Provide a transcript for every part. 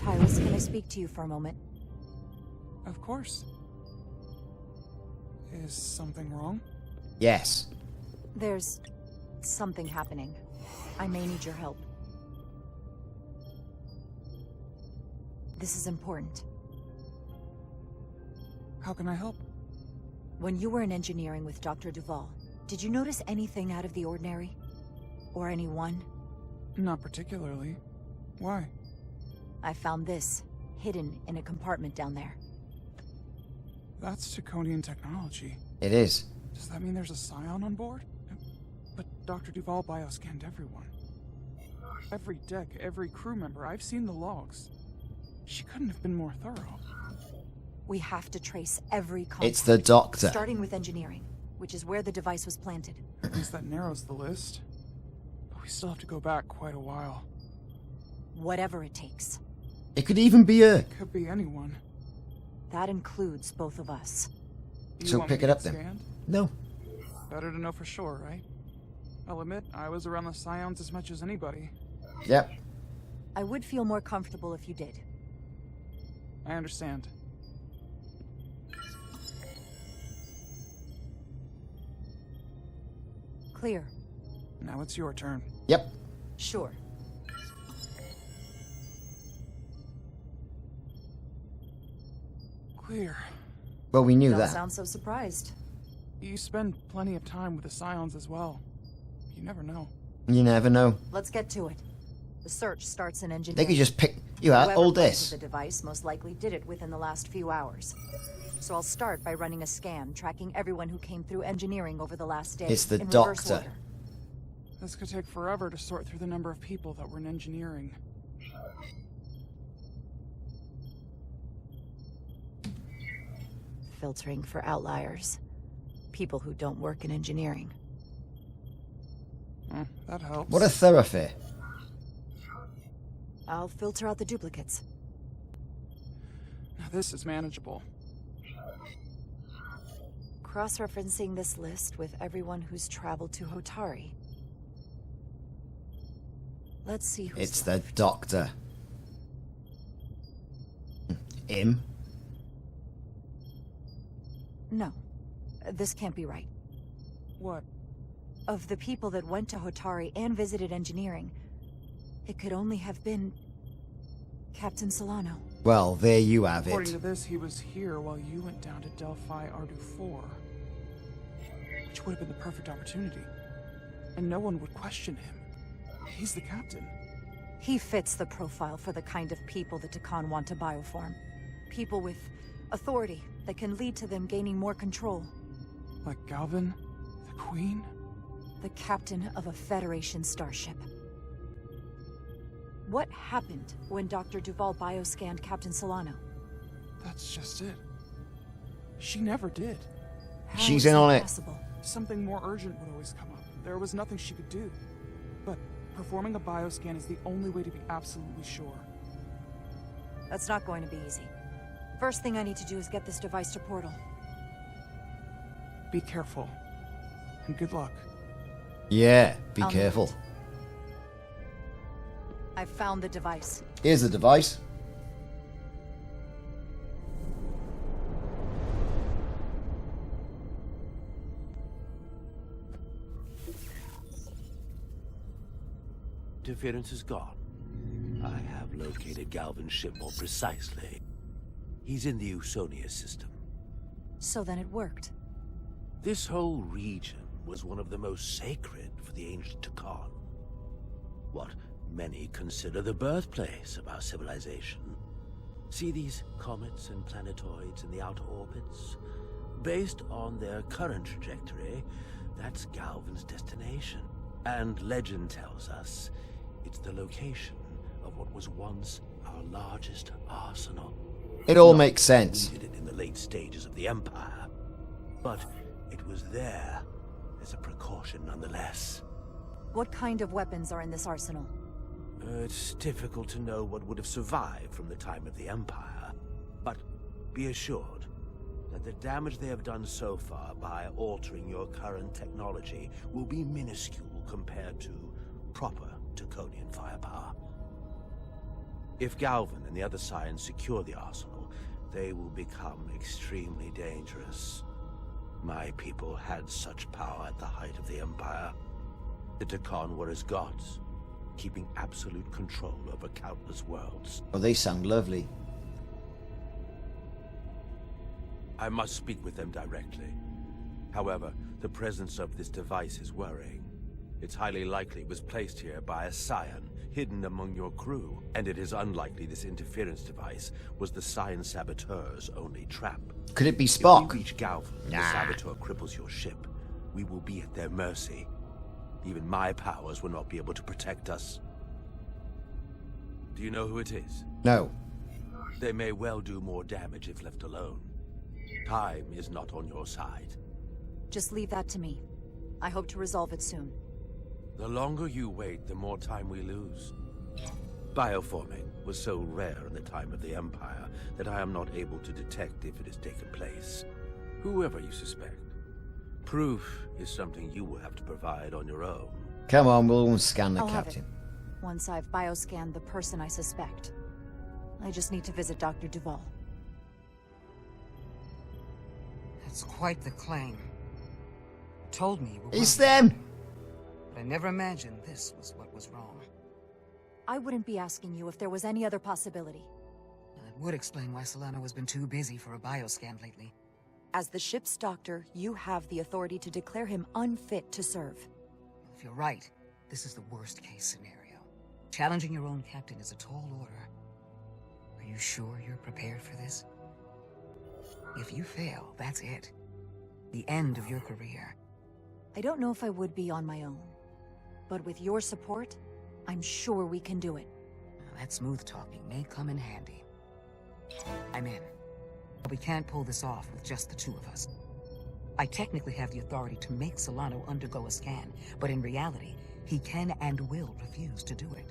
Tyrus, can I speak to you for a moment? Of course. Is something wrong? Yes. There's something happening. I may need your help. This is important. How can I help? When you were in engineering with Dr. Duvall, did you notice anything out of the ordinary? Or anyone? Not particularly. Why? I found this, hidden in a compartment down there. That's Taconian technology. It is. Does that mean there's a Scion on board? But Dr. Duvall bioscanned everyone. Every deck, every crew member. I've seen the logs. She couldn't have been more thorough. We have to trace every contact. It's the Doctor. Starting with engineering, which is where the device was planted. At least that narrows the list. But we still have to go back quite a while. Whatever it takes. It could even be her. Could be anyone. That includes both of us. You So want me pick it to up then. scanned? No. Better to know for sure, right? I'll admit, I was around the Scions as much as anybody. Yep. I would feel more comfortable if you did. I understand. Clear. Now it's your turn. Yep. Sure. Clear. Well, we knew Don't that. sound so surprised. You spend plenty of time with the Scions as well. You never know. You never know. Let's get to it. The search starts in engineering. They could just pick you out Whoever all planted this. the device most likely did it within the last few hours. So I'll start by running a scan, tracking everyone who came through engineering over the last day. It's the in reverse Doctor. order. This could take forever to sort through the number of people that were in engineering. Filtering for outliers. People who don't work in engineering. That helps. What a thoroughfare. I'll filter out the duplicates. Now this is manageable. Cross-referencing this list with everyone who's traveled to Hotari. Let's see who's It's left. the Doctor. Him? No. This can't be right. What? Of the people that went to Hotari and visited engineering, it could only have been Captain Solano. Well, there you have According it. to this, he was here while you went down to Delphi Ardu 4. Which would have been the perfect opportunity. And no one would question him. He's the captain. He fits the profile for the kind of people the Takan want to bioform. People with authority that can lead to them gaining more control. Like Galvin? The Queen? The captain of a Federation starship. What happened when Dr. Duvall bioscanned Captain Solano? That's just it. She never did. How She's is in that on it. possible? Something more urgent would always come up. There was nothing she could do. But performing a bioscan is the only way to be absolutely sure. That's not going to be easy. First thing I need to do is get this device to Portal. Be careful. And good luck. Yeah, be I'll need careful. it. I found the device. Here's the device. Interference is gone. I have located Galvin's ship more precisely. He's in the Usonia system. So then it worked. This whole region was one of the most sacred for the ancient Takan. What many consider the birthplace of our civilization. See these comets and planetoids in the outer orbits? Based on their current trajectory, that's Galvin's destination. And legend tells us it's the location of what was once our largest arsenal. It all makes sense. We did it in the late stages of the Empire, but it was there as a precaution nonetheless. What kind of weapons are in this arsenal? It's difficult to know what would have survived from the time of the Empire, but be assured that the damage they have done so far by altering your current technology will be minuscule compared to proper Taconian firepower. If Galvin and the other Scions secure the arsenal, they will become extremely dangerous. My people had such power at the height of the Empire. The Tacon were as gods, keeping absolute control over countless worlds. Oh, they sound lovely. I must speak with them directly. However, the presence of this device is worrying. It's highly likely it was placed here by a Scion, hidden among your crew, and it is unlikely this interference device was the Scion saboteur's only trap. Could it be If Spock? we reach Galvin, the saboteur cripples your ship. We will be at their mercy. Even my powers will not be able to protect us. Do you know who it is? No. They may well do more damage if left alone. Time is not on your side. Just leave that to me. I hope to resolve it soon. The longer you wait, the more time we lose. Bioforming was so rare in the time of the Empire that I am not able to detect if it has taken place. Whoever you suspect, proof is something you will have to provide on your own. Come on, we'll scan the I'll have captain. it. Once I've bioscanned the person I suspect. I just need to visit Dr. Duvall. That's quite the claim. Told me you were It's worried, them! but I never imagined this was what was wrong. I wouldn't be asking you if there was any other possibility. Well, it would explain why Solano has been too busy for a bioscan lately. As the ship's doctor, you have the authority to declare him unfit to serve. If you're right, this is the worst case scenario. Challenging your own captain is a tall order. Are you sure you're prepared for this? If you fail, that's it. The end of your career. I don't know if I would be on my own. But with your support, I'm sure we can do it. Now, that smooth talking may come in handy. I'm in. But we can't pull this off with just the two of us. I technically have the authority to make Solano undergo a scan, but in reality, he can and will refuse to do it.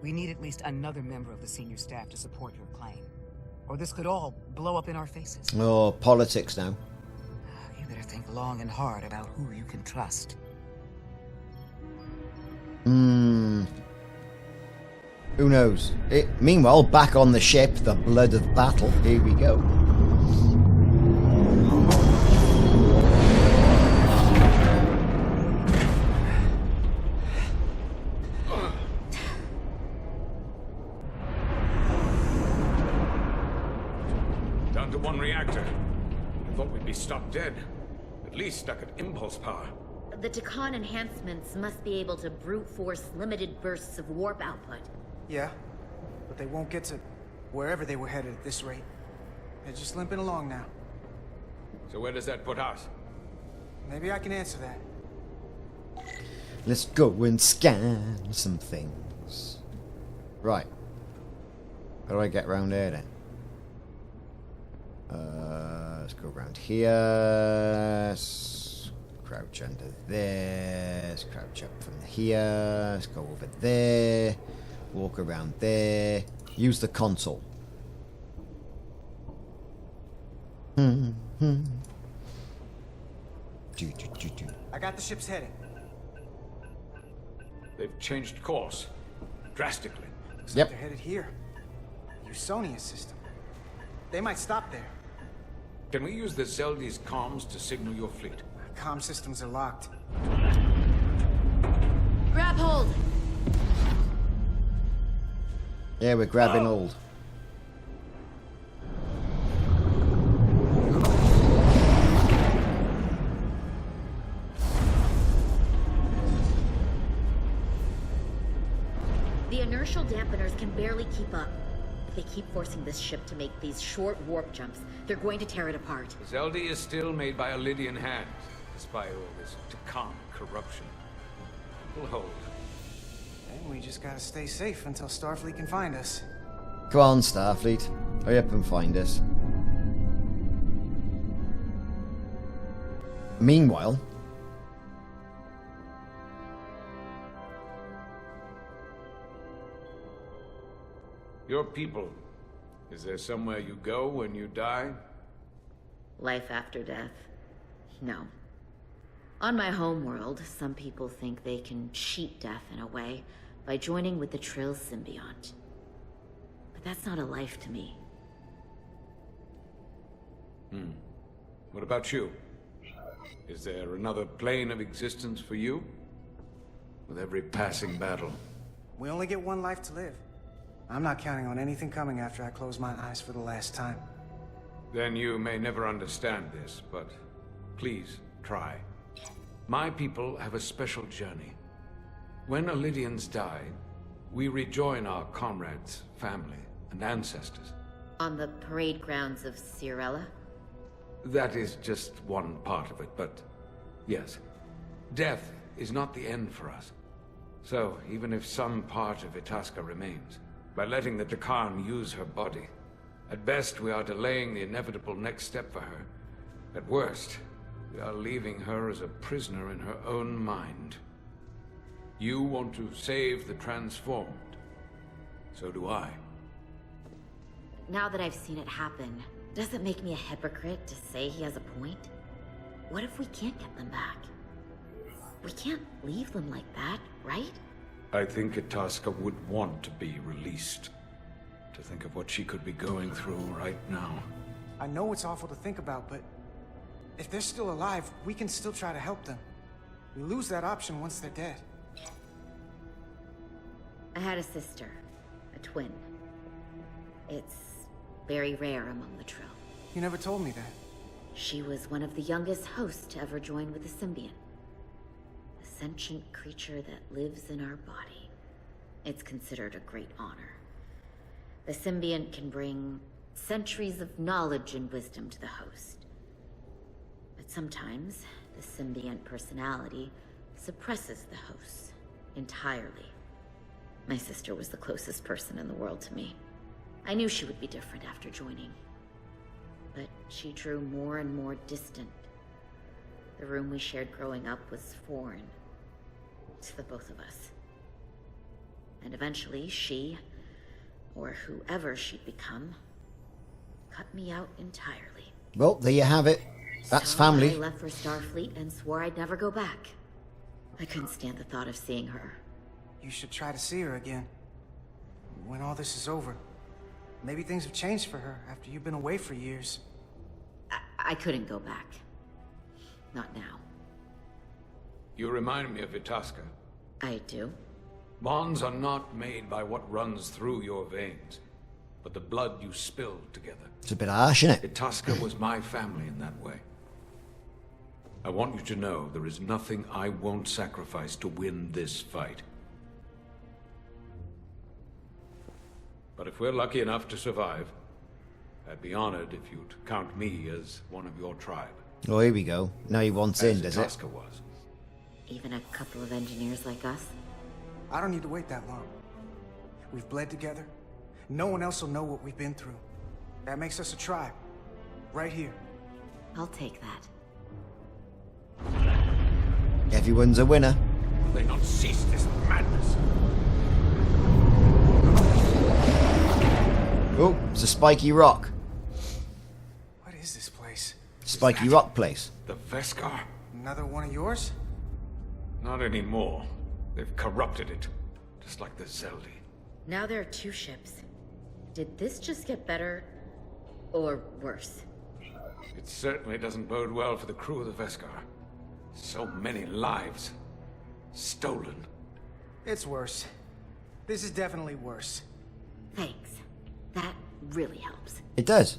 We need at least another member of the senior staff to support your claim. Or this could all blow up in our faces. Oh, politics now. You better think long and hard about who you can trust. Who knows? Meanwhile, back on the ship, the blood of battle. Here we go. Down to one reactor. I thought we'd be stopped dead. At least stuck at impulse power. The Tacon enhancements must be able to brute force limited bursts of warp output. Yeah, but they won't get to wherever they were headed at this rate. They're just limping along now. So where does that put us? Maybe I can answer that. Let's go and scan some things. Right. How do I get around there then? Let's go around here. Crouch under there. Crouch up from here. Let's go over there. Walk around there. Use the console. I got the ship's heading. They've changed course. Drastically. Looks Yep. like they're headed here. Usonia system. They might stop there. Can we use the Zeldi's comms to signal your fleet? Comm systems are locked. Grab hold! Yeah, we're grabbing hold. The inertial dampeners can barely keep up. If they keep forcing this ship to make these short warp jumps, they're going to tear it apart. Zeldi is still made by a Lydian hand, despite all this Tacon corruption. We'll hold. And we just gotta stay safe until Starfleet can find us. Come on, Starfleet. Hurry up and find us. Meanwhile... Your people. Is there somewhere you go when you die? Life after death? No. On my homeworld, some people think they can cheat death in a way by joining with the Trill symbiont. but that's not a life to me. What about you? Is there another plane of existence for you? With every passing battle. We only get one life to live. I'm not counting on anything coming after I close my eyes for the last time. Then you may never understand this, but please try. My people have a special journey. When Illydians die, we rejoin our comrades, family, and ancestors. On the parade grounds of Cirella? That is just one part of it, but yes. Death is not the end for us. So, even if some part of Itasca remains, by letting the Tacon use her body, at best we are delaying the inevitable next step for her. At worst, we are leaving her as a prisoner in her own mind. You want to save the transformed. So do I. Now that I've seen it happen, does it make me a hypocrite to say he has a point? What if we can't get them back? We can't leave them like that, right? I think Itasca would want to be released. To think of what she could be going through right now. I know it's awful to think about, but if they're still alive, we can still try to help them. We lose that option once they're dead. I had a sister, a twin. It's very rare among the Trill. You never told me that. She was one of the youngest hosts to ever join with the symbiont. A sentient creature that lives in our body. It's considered a great honor. The symbiont can bring centuries of knowledge and wisdom to the host. But sometimes, the symbiont personality suppresses the host entirely. My sister was the closest person in the world to me. I knew she would be different after joining. But she drew more and more distant. The room we shared growing up was foreign to the both of us. And eventually she, or whoever she'd become, cut me out entirely. Well, there you have it. That's So family. I left for Starfleet and swore I'd never go back. I couldn't stand the thought of seeing her. You should try to see her again. When all this is over. Maybe things have changed for her after you've been away for years. I couldn't go back. Not now. You remind me of Itasca. I do. Bonds are not made by what runs through your veins, but the blood you spilled together. It's a bit harsh, isn't it? Itasca was my family in that way. I want you to know there is nothing I won't sacrifice to win this fight. But if we're lucky enough to survive, I'd be honored if you'd count me as one of your tribe. Oh, here we go. Now he wants in, does it? Itasca was. Even a couple of engineers like us? I don't need to wait that long. We've bled together. No one else will know what we've been through. That makes us a tribe. Right here. I'll take that. Everyone's a winner. They not cease this madness. Oh, it's a spiky rock. What is this place? Spiky rock place. The Veskar? Another one of yours? Not anymore. They've corrupted it, just like the Zeldi. Now there are 2 ships. Did this just get better, or worse? It certainly doesn't bode well for the crew of the Veskar. So many lives stolen. It's worse. This is definitely worse. Thanks. That really helps. It does.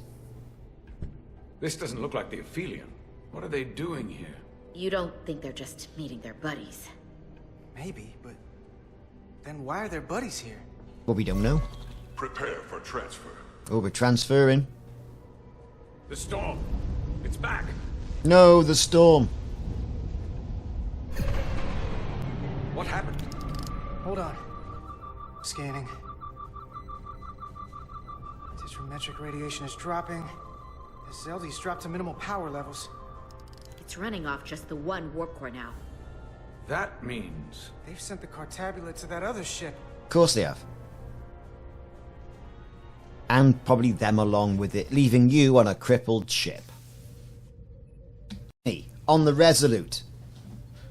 This doesn't look like the Aphelion. What are they doing here? You don't think they're just meeting their buddies? Maybe, but then why are their buddies here? Well, we don't know. Prepare for transfer. Oh, we're transferring. The storm! It's back! No, the storm. What happened? Hold on. Scanning. Metric radiation is dropping. The Zeldi's dropped to minimal power levels. It's running off just the one warp core now. That means... They've sent the Cartabula to that other ship. Of course they have. And probably them along with it, leaving you on a crippled ship. Hey, on the Resolute.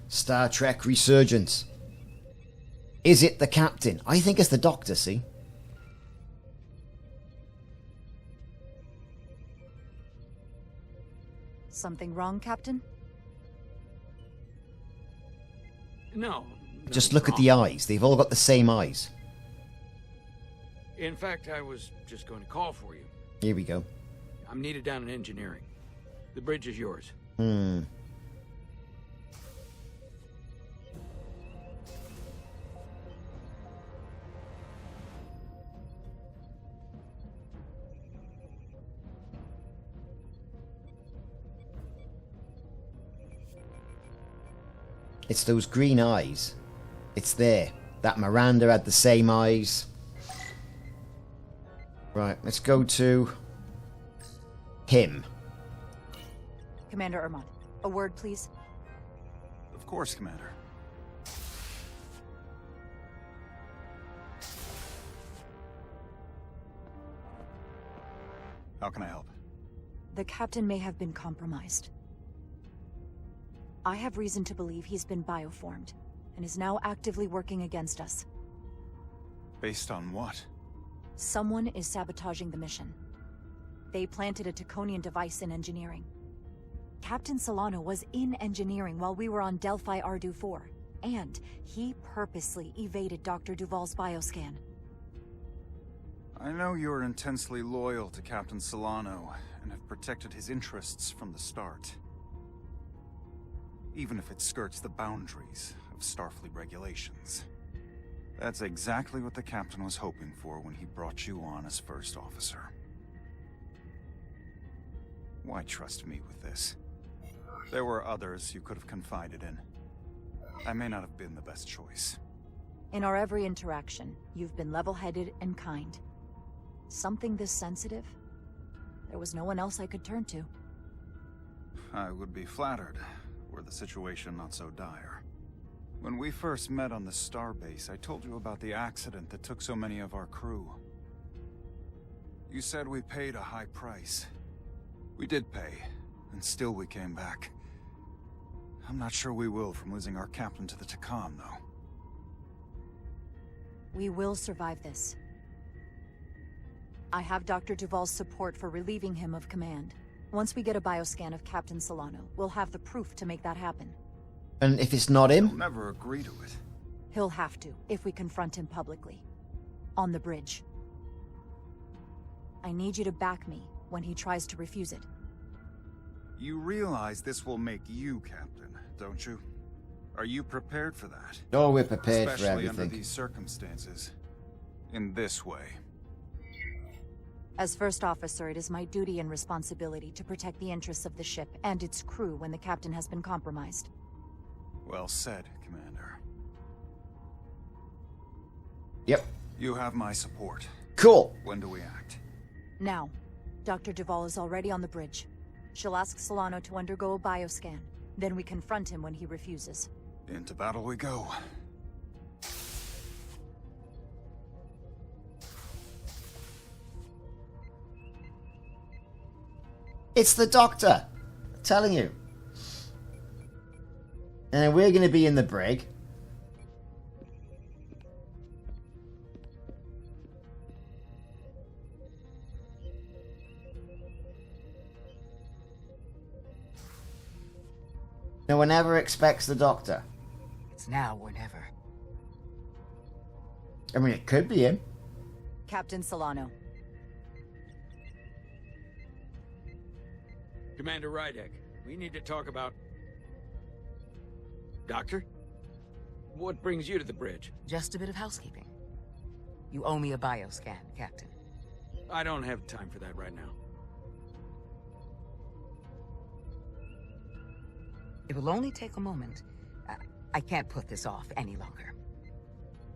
Star Trek Resurgence. Is it the captain? I think it's the doctor, see? Something wrong, Captain? No. Just look at the eyes. They've all got the same eyes. In fact, I was just going to call for you. Here we go. I'm needed down in engineering. The bridge is yours. It's those green eyes. It's there. That Miranda had the same eyes. Right, let's go to him. Commander Ermont, a word, please. Of course, Commander. How can I help? The captain may have been compromised. I have reason to believe he's been bioformed, and is now actively working against us. Based on what? Someone is sabotaging the mission. They planted a Taconian device in engineering. Captain Solano was in engineering while we were on Delphi Ardu 4, and he purposely evaded Dr. Duvall's bioscan. I know you're intensely loyal to Captain Solano, and have protected his interests from the start. Even if it skirts the boundaries of Starfleet regulations. That's exactly what the Captain was hoping for when he brought you on as first officer. Why trust me with this? There were others you could have confided in. I may not have been the best choice. In our every interaction, you've been level-headed and kind. Something this sensitive? There was no one else I could turn to. I would be flattered, were the situation not so dire. When we first met on the starbase, I told you about the accident that took so many of our crew. You said we paid a high price. We did pay, and still we came back. I'm not sure we will from losing our captain to the Tacon, though. We will survive this. I have Dr. Duvall's support for relieving him of command. Once we get a bioscan of Captain Solano, we'll have the proof to make that happen. And if it's not him? I'll never agree to it. He'll have to, if we confront him publicly. On the bridge. I need you to back me when he tries to refuse it. You realize this will make you captain, don't you? Are you prepared for that? Oh, we're prepared Especially for everything. under these circumstances. In this way. As first officer, it is my duty and responsibility to protect the interests of the ship and its crew when the captain has been compromised. Well said, Commander. Yep. You have my support. Cool. When do we act? Now, Dr. Duvall is already on the bridge. She'll ask Solano to undergo a bioscan. Then we confront him when he refuses. Into battle we go. It's the Doctor. I'm telling you. And we're going to be in the brig. No one ever expects the Doctor. It's now or never. I mean, it could be him. Captain Solano. Commander Rydek, we need to talk about... Doctor? What brings you to the bridge? Just a bit of housekeeping. You owe me a bioscan, Captain. I don't have time for that right now. It will only take a moment. I can't put this off any longer.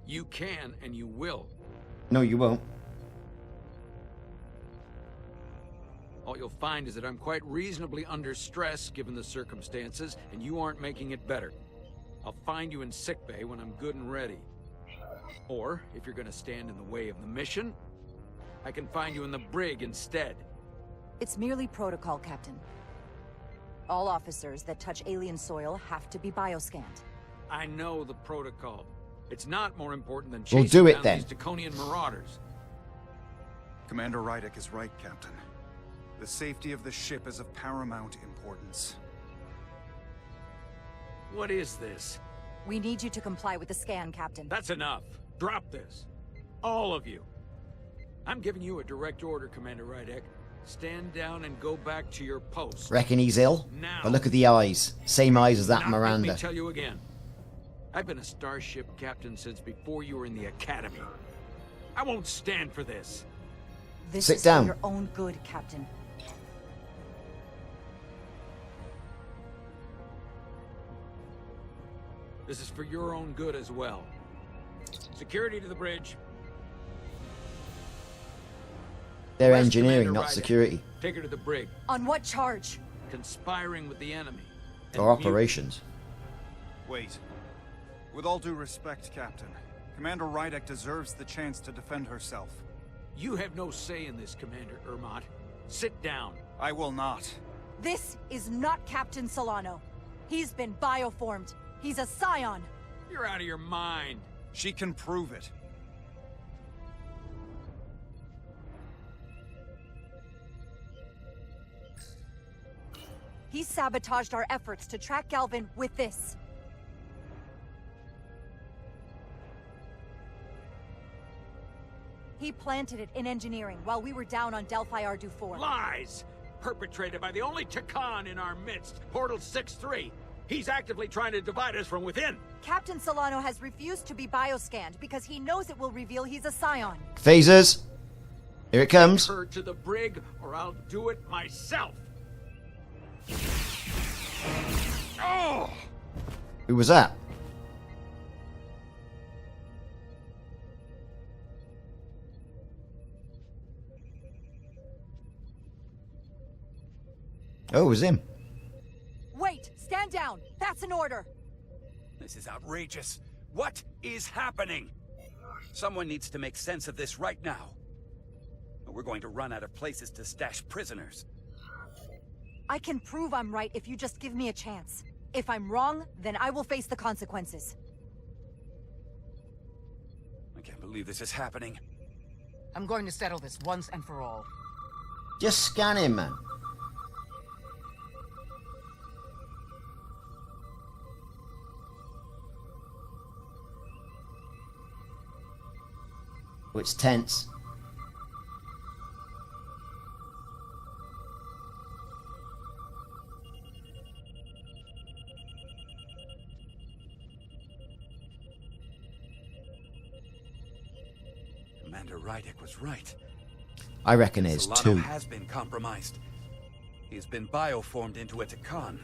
You can, and you will. No, you won't. All you'll find is that I'm quite reasonably under stress given the circumstances, and you aren't making it better. I'll find you in sickbay when I'm good and ready. Or, if you're gonna stand in the way of the mission, I can find you in the brig instead. It's merely protocol, Captain. All officers that touch alien soil have to be bioscanned. I know the protocol. It's not more important than We'll chasing do it down then. these Taconian marauders. Commander Rydek is right, Captain. The safety of the ship is of paramount importance. What is this? We need you to comply with the scan, Captain. That's enough. Drop this. All of you. I'm giving you a direct order, Commander Rydek. Stand down and go back to your post. Reckon he's ill? Now. But look at the eyes. Same eyes as that Not Miranda. Let me tell you again. I've been a starship captain since before you were in the academy. I won't stand for this. This Sit is down. for your own good, Captain. This is for your own good as well. Security to the bridge. They're Arrest engineering, Commander not Rydek. security. Take her to the brig. On what charge? Conspiring with the enemy. And Or operations. Wait. With all due respect, Captain, Commander Rydek deserves the chance to defend herself. You have no say in this, Commander Ermont. Sit down. I will not. This is not Captain Solano. He's been bioformed. He's a scion. You're out of your mind. She can prove it. He sabotaged our efforts to track Galvin with this. He planted it in engineering while we were down on Delphi Ardu 4. Lies! Perpetrated by the only Tacon in our midst, Portal 6-3. He's actively trying to divide us from within. Captain Solano has refused to be bioscanned because he knows it will reveal he's a scion. Phasers. Here it comes. Take her to the brig, or I'll do it myself. Oh! Who was that? Oh, it was him. Wait! Stand down! That's an order! This is outrageous. What is happening? Someone needs to make sense of this right now. Or we're going to run out of places to stash prisoners. I can prove I'm right if you just give me a chance. If I'm wrong, then I will face the consequences. I can't believe this is happening. I'm going to settle this once and for all. Just scan him, man. Oh, it's tense. Commander Rydek was right. I reckon it's Solano two. has been compromised. He's been bioformed into a Tacon.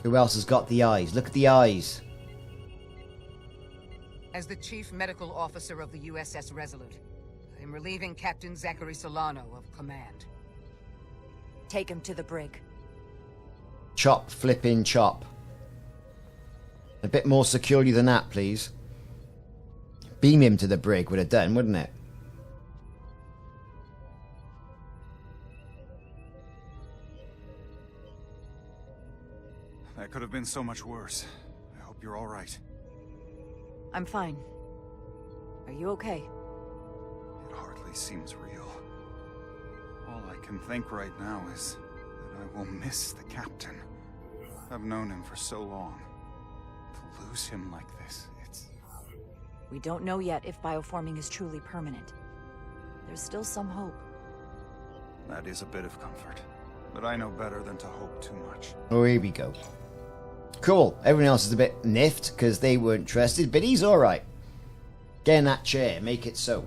Who else has got the eyes? Look at the eyes. As the Chief Medical Officer of the USS Resolute, I am relieving Captain Zachary Solano of command. Take him to the brig. Chop, flipping, chop. A bit more security than that, please. Beam him to the brig would have done, wouldn't it? That could have been so much worse. I hope you're all right. I'm fine. Are you okay? It hardly seems real. All I can think right now is that I will miss the captain. I've known him for so long. To lose him like this, it's... We don't know yet if bioforming is truly permanent. There's still some hope. That is a bit of comfort. But I know better than to hope too much. Oh, here we go. Cool. Everyone else is a bit niffed because they weren't trusted, but he's alright. Get in that chair. Make it so.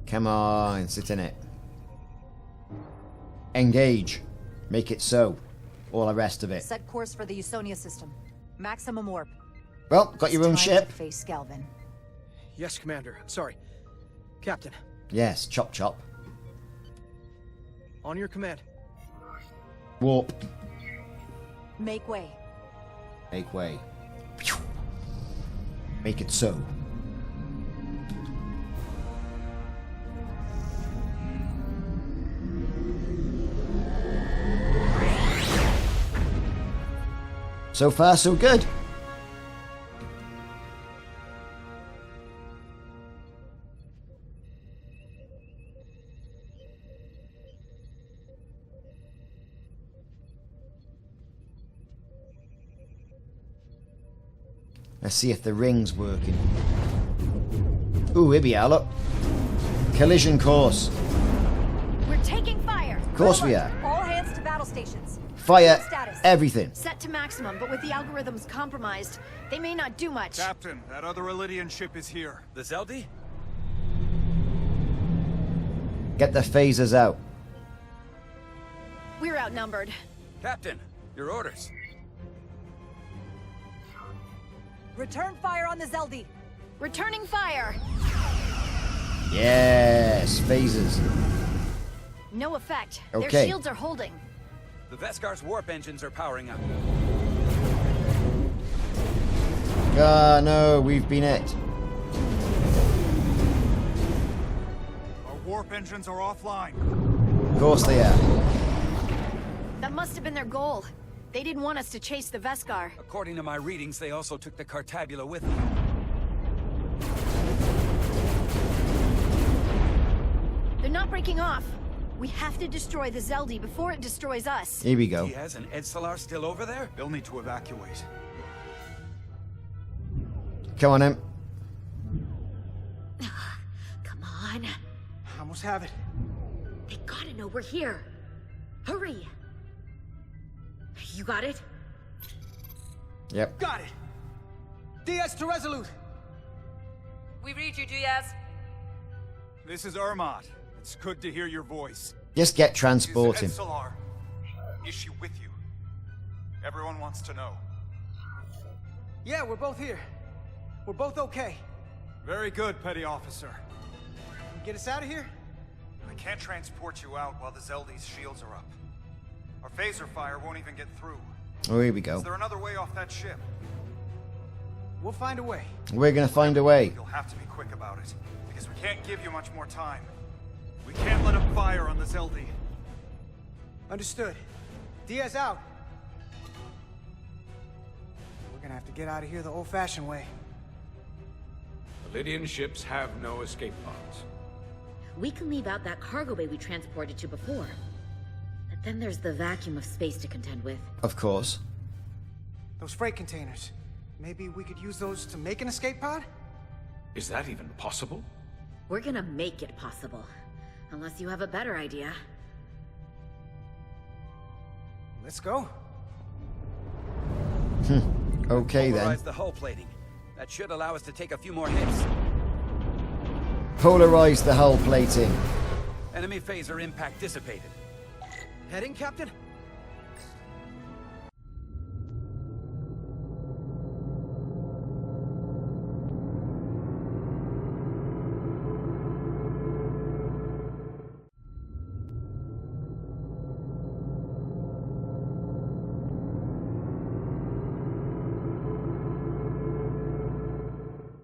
Come on, sit in it. Engage. Make it so. All the rest of it. Set course for the Usonia system. Maximum warp. Well, got your own It's time ship. to face Galvin. Yes, Commander. Sorry. Captain, Yes, chop chop. on your command. Warp. Make way. Make way. Make it so. So far, so good. Let's see if the ring's working. Ooh, here we are, look. Collision course. We're taking fire. Of course we are. All hands to battle stations. Fire Status. everything. Set to maximum, but with the algorithms compromised, they may not do much. Captain, that other Elydian ship is here. The Zeldi? Get the phasers out. We're outnumbered. Captain, your orders. Return fire on the Zeldi. Returning fire. Yes, phasers. No effect. Okay. Their shields are holding. The Veskar's warp engines are powering up. Ah, no, we've been hit. Our warp engines are offline. Of course they are. That must have been their goal. They didn't want us to chase the Veskar. According to my readings, they also took the Cartabula with them. They're not breaking off. We have to destroy the Zeldi before it destroys us. Here we go. Diaz and Edsalar still over there? They'll need to evacuate. Come on, Em. Come on. I almost have it. They gotta know we're here. Hurry. You got it? Yep. Got it. Diaz to Resolute. We read you, Diaz. This is Ermot. It's good to hear your voice. Just get transporting. Is Edsalar? Is she with you? Everyone wants to know. Yeah, we're both here. We're both okay. Very good, Petty Officer. Get us out of here? I can't transport you out while the Zeldi's shields are up. Our phaser fire won't even get through. Oh, here we go. Is there another way off that ship? We'll find a way. We're gonna find a way. You'll have to be quick about it, because we can't give you much more time. We can't let them fire on the Zeldi. Understood. Diaz out. We're gonna have to get out of here the old-fashioned way. Elydian ships have no escape pods. We can leave out that cargo bay we transported to before. But then there's the vacuum of space to contend with. Of course. Those freight containers. Maybe we could use those to make an escape pod? Is that even possible? We're gonna make it possible. Unless you have a better idea. Let's go. Okay then. Polarize the hull plating. That should allow us to take a few more hits. Polarize the hull plating. Enemy phaser impact dissipated. Heading, Captain?